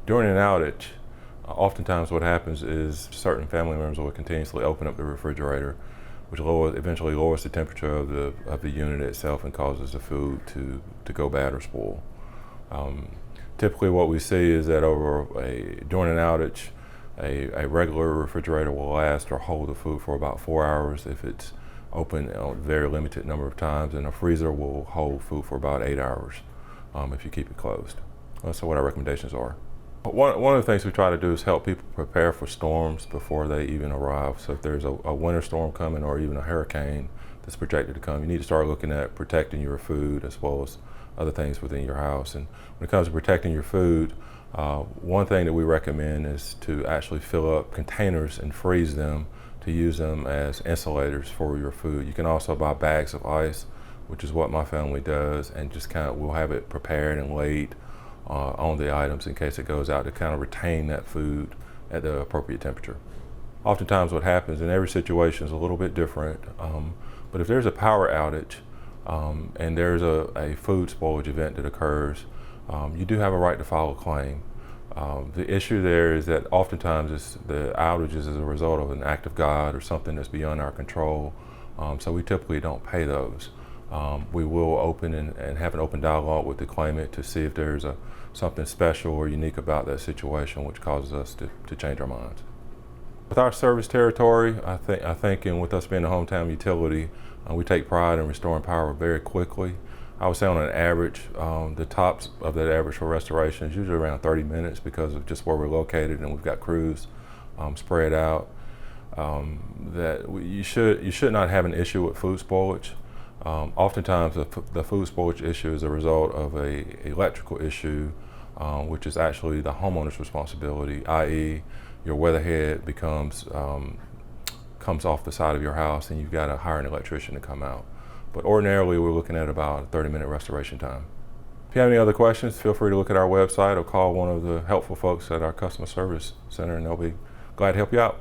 During an outage, oftentimes what happens is certain family members will continuously open up the refrigerator, which eventually lowers the temperature of the unit itself and causes the food to go bad or spoil. Typically what we see is that during an outage, a regular refrigerator will last or hold the food for about 4 hours if it's open a very limited number of times, and a freezer will hold food for about 8 hours if you keep it closed. So what our recommendations are. One of the things we try to do is help people prepare for storms before they even arrive. So if there's a winter storm coming or even a hurricane that's projected to come, you need to start looking at protecting your food as well as other things within your house. And when it comes to protecting your food, one thing that we recommend is to actually fill up containers and freeze them to use them as insulators for your food. You can also buy bags of ice, which is what my family does, and just we'll have it prepared and laid on the items in case it goes out to kind of retain that food at the appropriate temperature. Oftentimes what happens, and every situation is a little bit different, but if there's a power outage and there's a food spoilage event that occurs, you do have a right to file a claim. The issue there is that oftentimes the outage is as a result of an act of God or something that's beyond our control, so we typically don't pay those. We will open and have an open dialogue with the claimant to see if there's something special or unique about that situation which causes us to change our minds. With our service territory, I think, and with us being a hometown utility, we take pride in restoring power very quickly. I would say on an average, the tops of that average for restoration is usually around 30 minutes because of just where we're located, and we've got crews spread out. You should not have an issue with food spoilage. Oftentimes the food spoilage issue is a result of an electrical issue, which is actually the homeowner's responsibility, i.e. your weatherhead comes off the side of your house and you've got to hire an electrician to come out. But ordinarily we're looking at about a 30-minute restoration time. If you have any other questions, feel free to look at our website or call one of the helpful folks at our customer service center, and they'll be glad to help you out.